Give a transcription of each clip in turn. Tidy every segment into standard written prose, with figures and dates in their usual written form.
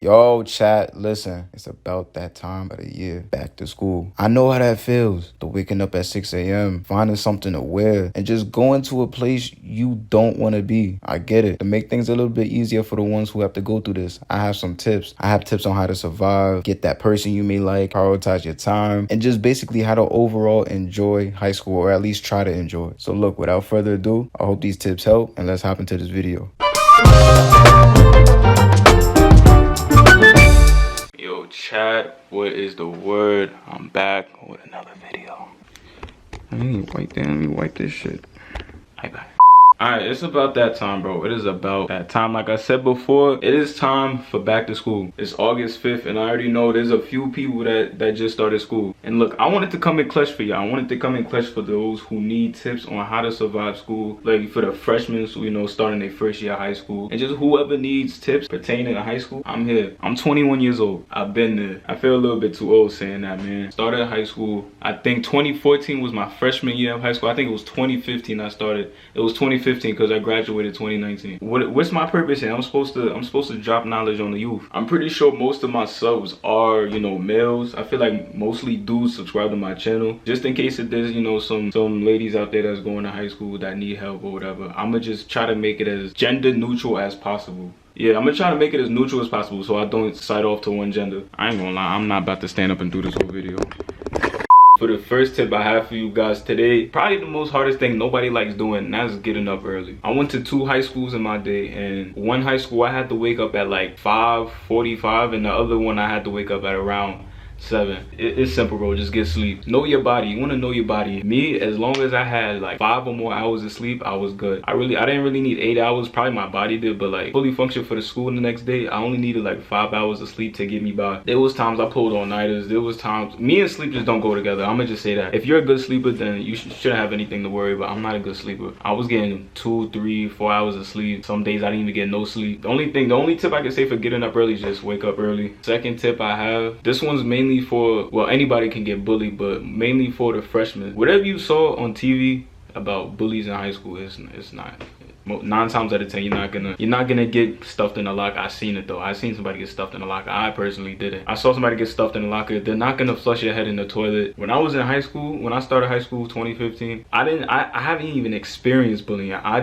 Yo, chat, listen, it's about that time of the year, back to school. I know how that feels, the waking up at 6 a.m., finding something to wear, and just going to a place you don't want to be. I get it. To make things a little bit easier for the ones who have to go through this, I have some tips. I have tips on how to survive, get that person you may like, prioritize your time, and just basically how to overall enjoy high school, or at least try to enjoy it. So look, without further ado, I hope these tips help, and let's hop into this video. Yo, chat, what is the word? I'm back with another video. Let me wipe this shit. Hi, back. Alright, it's about that time, bro. It is about that time. Like I said before, it is time for back to school. It's August 5th, and I already know there's a few people that just started school. And look, I wanted to come in clutch for y'all. I wanted to come in clutch for those who need tips on how to survive school. Like for the freshmen who, starting their first year of high school. And just whoever needs tips pertaining to high school, I'm here. I'm 21 years old. I've been there. I feel a little bit too old saying that, man. Started high school. I think 2014 was my freshman year of high school. I think it was 2015 I started. It was 2015 because I graduated 2019. What's my purpose here? I'm supposed to drop knowledge on the youth. I'm pretty sure most of my subs are, males. I feel like mostly dudes subscribe to my channel. Just in case if there's, some ladies out there that's going to high school that need help or whatever. I'ma just try to make it as gender neutral as possible. Yeah, I'm gonna try to make it as neutral as possible so I don't side off to one gender. I ain't gonna lie, I'm not about to stand up and do this whole video. For the first tip I have for you guys today, probably the most hardest thing nobody likes doing, and that's getting up early. I went to 2 high schools in my day, and one high school I had to wake up at like 5:45, and the other one I had to wake up at around 7. It's simple, bro. Just get sleep. Know your body. You want to know your body. Me, as long as I had like 5 or more hours of sleep, I was good. I didn't really need 8 hours. Probably my body did, but like fully function for the school the next day, I only needed like 5 hours of sleep to get me by. There was times I pulled all-nighters. There was times me and sleep just don't go together. I'm gonna just say that. If you're a good sleeper, then you shouldn't have anything to worry about. I'm not a good sleeper. I was getting 2, 3, 4 hours of sleep. Some days I didn't even get no sleep. The only tip I can say for getting up early is just wake up early. Second tip I have, this one's mainly for, well, anybody can get bullied, but mainly for the freshmen. Whatever you saw on TV about bullies in high school, it's not. 9 times out of 10, you're not gonna get stuffed in a locker. I seen it though. I seen somebody get stuffed in a locker. I personally did it. I saw somebody get stuffed in a locker. They're not gonna flush your head in the toilet. When I was in high school, when I started high school 2015, I haven't even experienced bullying. I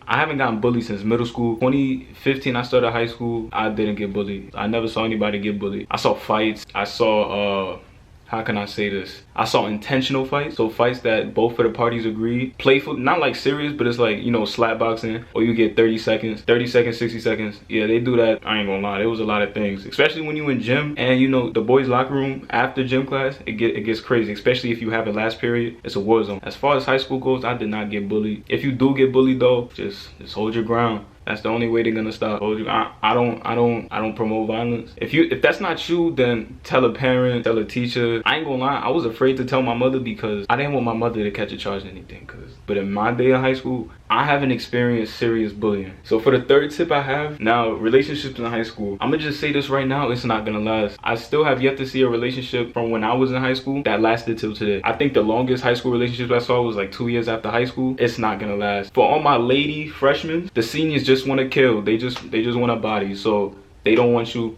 haven't gotten bullied since middle school. 2015 I started high school. I didn't get bullied. I never saw anybody get bullied. I saw fights. I saw how can I say this? I saw intentional fights, so fights that both of the parties agreed. Playful, not like serious, but it's like, slap boxing, or you get 30 seconds, 60 seconds. Yeah, they do that. I ain't gonna lie, there was a lot of things, especially when you in gym and the boys locker room after gym class, it gets crazy, especially if you have a last period. It's a war zone. As far as high school goes, I did not get bullied. If you do get bullied though, just hold your ground. That's the only way they're gonna stop. I don't promote violence. If that's not you, then tell a parent, tell a teacher. I ain't gonna lie, I was afraid to tell my mother because I didn't want my mother to catch a charge or anything. But in my day of high school, I haven't experienced serious bullying. So for the third tip I have, now relationships in high school. I'm gonna just say this right now, it's not gonna last. I still have yet to see a relationship from when I was in high school that lasted till today. I think the longest high school relationship I saw was like 2 years after high school. It's not gonna last. For all my lady freshmen, the seniors just want to kill. They just want a body. So they don't want you.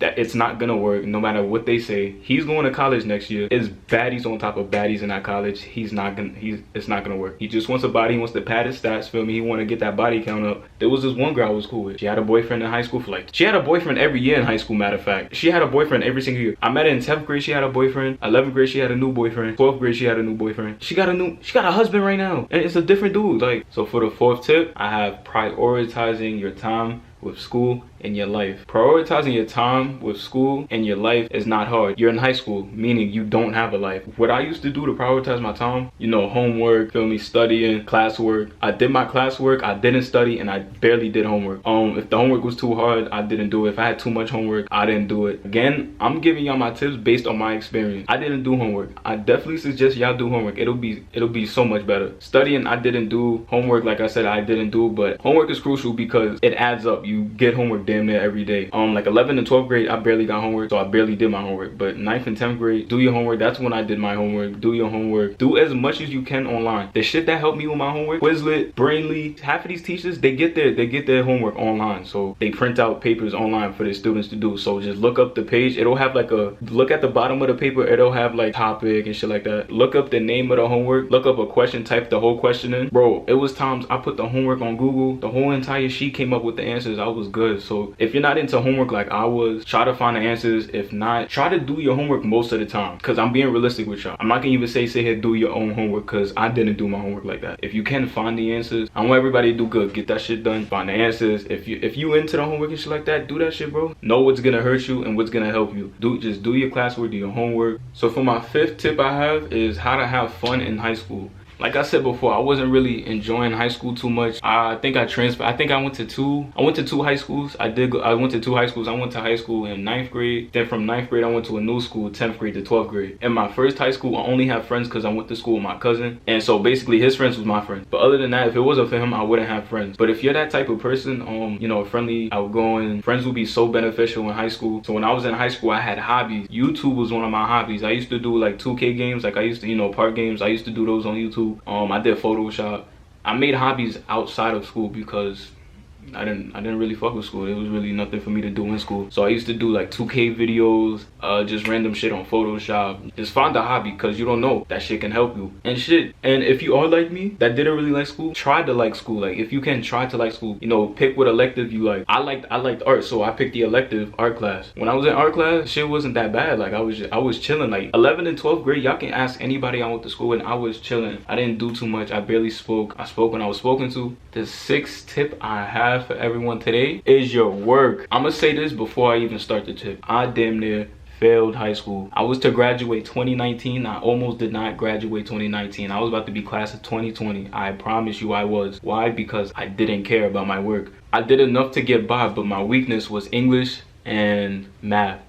That it's not gonna work no matter what they say. He's going to college next year. It's baddies on top of baddies in that college. It's not gonna work. He just wants a body. He wants to pad his stats, feel me? He want to get that body count up. There was this one girl I was cool with. She had a boyfriend in high school she had a boyfriend every year in high school, matter of fact. She had a boyfriend every single year. I met her in 10th grade, she had a boyfriend. 11th grade, she had a new boyfriend. 12th grade, she had a new boyfriend. She got a husband right now. And it's a different dude. So for the 4th tip, I have prioritizing your time with school in your life. Prioritizing your time with school in your life is not hard. You're in high school, meaning you don't have a life. What I used to do to prioritize my time, homework, feel me, studying, classwork. I did my classwork, I didn't study, and I barely did homework. If the homework was too hard, I didn't do it. If I had too much homework, I didn't do it. Again, I'm giving y'all my tips based on my experience. I didn't do homework. I definitely suggest y'all do homework. It'll be so much better. Studying, I didn't do. Homework, like I said, I didn't do, but homework is crucial because it adds up. You get homework damn near every day. Like 11th and 12th grade, I barely got homework, so I barely did my homework. But 9th and 10th grade, do your homework. That's when I did my homework. Do your homework. Do as much as you can online. The shit that helped me with my homework, Quizlet, Brainly, half of these teachers, they get their homework online. So they print out papers online for their students to do. So just look up the page. It'll have like look at the bottom of the paper. It'll have like topic and shit like that. Look up the name of the homework. Look up a question, type the whole question in. Bro, it was times I put the homework on Google. The whole entire sheet came up with the answers. I was good. So if you're not into homework like I was, try to find the answers. If not, try to do your homework most of the time. Cause I'm being realistic with y'all. I'm not gonna even sit here do your own homework, cause I didn't do my homework like that. If you can find the answers, I want everybody to do good. Get that shit done. Find the answers. If you into the homework and shit like that, do that shit, bro. Know what's gonna hurt you and what's gonna help you. Just do your classwork, do your homework. So for my 5th tip I have is how to have fun in high school. Like I said before, I wasn't really enjoying high school too much. I think I transferred. I think I went to two high schools. I went to 2 high schools. I went to high school in 9th grade. Then from 9th grade, I went to a new school, 10th grade to 12th grade. In my first high school, I only have friends because I went to school with my cousin. And so basically his friends was my friends. But other than that, if it wasn't for him, I wouldn't have friends. But if you're that type of person, you know, friendly, outgoing, friends would be so beneficial in high school. So when I was in high school, I had hobbies. YouTube was one of my hobbies. I used to do like 2K games. Like I used to, you know, park games. I used to do those on YouTube. I did Photoshop. I made hobbies outside of school because I didn't really fuck with school. It was really nothing for me to do in school. So I used to do like 2K videos, just random shit on Photoshop. Just find a hobby, because you don't know, that shit can help you and shit. And if you are like me that didn't really like school, try to like school. Like if you can, try to like school. You know, pick what elective you like. I liked art, so I picked the elective art class. When I was in art class, shit wasn't that bad. Like I was chilling. Like 11th and 12th grade, y'all can ask anybody I went to school with, and I was chilling. I didn't do too much. I barely spoke. I spoke when I was spoken to. The 6th tip I have for everyone today is your work. I'm gonna say this before I even start the tip. I damn near failed high school. I was to graduate 2019. I almost did not graduate 2019. I was about to be class of 2020. I promise you I was. Why? Because I didn't care about my work. I did enough to get by, but my weakness was English and math.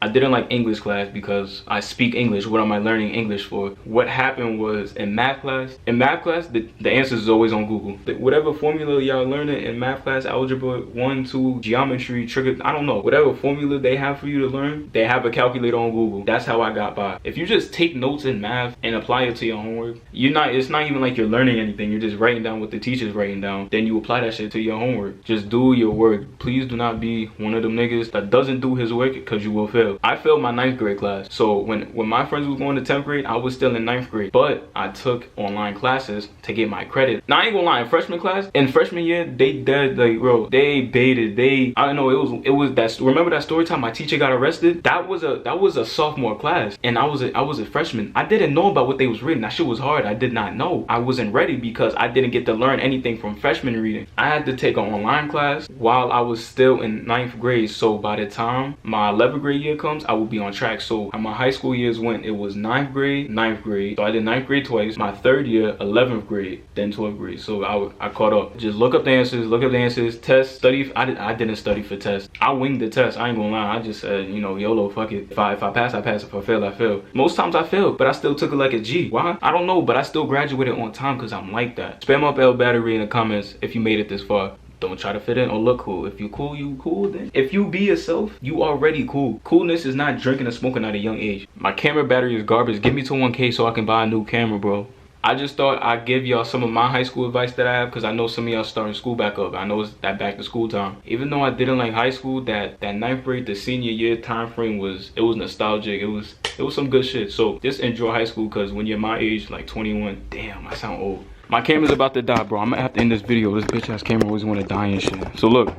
I didn't like English class because I speak English. What am I learning English for? What happened was in math class, the answers is always on Google. Whatever formula y'all learning in math class, algebra 1, 2, geometry, trigger, I don't know. Whatever formula they have for you to learn, they have a calculator on Google. That's how I got by. If you just take notes in math and apply it to your homework, it's not even like you're learning anything. You're just writing down what the teacher's writing down. Then you apply that shit to your homework. Just do your work. Please do not be one of them niggas that doesn't do his work, because you will fail. I failed my 9th grade class. So when my friends was going to 10th grade, I was still in 9th grade. But I took online classes to get my credit. Now I ain't gonna lie, in freshman class, in freshman year, they did like, bro, they baited. I don't know, it was that, remember that story time my teacher got arrested? That was a sophomore class, and I was a freshman. I didn't know about what they was reading. That shit was hard. I did not know. I wasn't ready because I didn't get to learn anything from freshman reading. I had to take an online class while I was still in 9th grade. So by the time my 11th grade year comes, I will be on track. So how my high school years went, it was 9th grade, 9th grade. So I did 9th grade twice. My 3rd year, 11th grade, then 12th grade. So I caught up. Just look up the answers, test, study. I didn't study for tests. I winged the test. I ain't gonna lie. I just said, you know, YOLO, fuck it. If I pass, I pass. If I fail, I fail. Most times I failed, but I still took it like a G. Why? I don't know, but I still graduated on time because I'm like that. Spam up L Battery in the comments if you made it this far. Don't try to fit in or look cool. If you cool, you cool then. If you be yourself, you already cool. Coolness is not drinking and smoking at a young age. My camera battery is garbage. Give me to 1K so I can buy a new camera, bro. I just thought I'd give y'all some of my high school advice that I have, because I know some of y'all starting school back up. I know it's that back to school time. Even though I didn't like high school, that 9th grade to senior year time frame was nostalgic. It was some good shit. So just enjoy high school, because when you're my age, like 21, damn, I sound old. My camera's about to die, bro. I'm gonna have to end this video. This bitch ass camera always wanna die and shit. So look,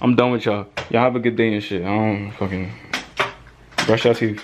I'm done with y'all. Y'all have a good day and shit. I don't fucking brush your teeth.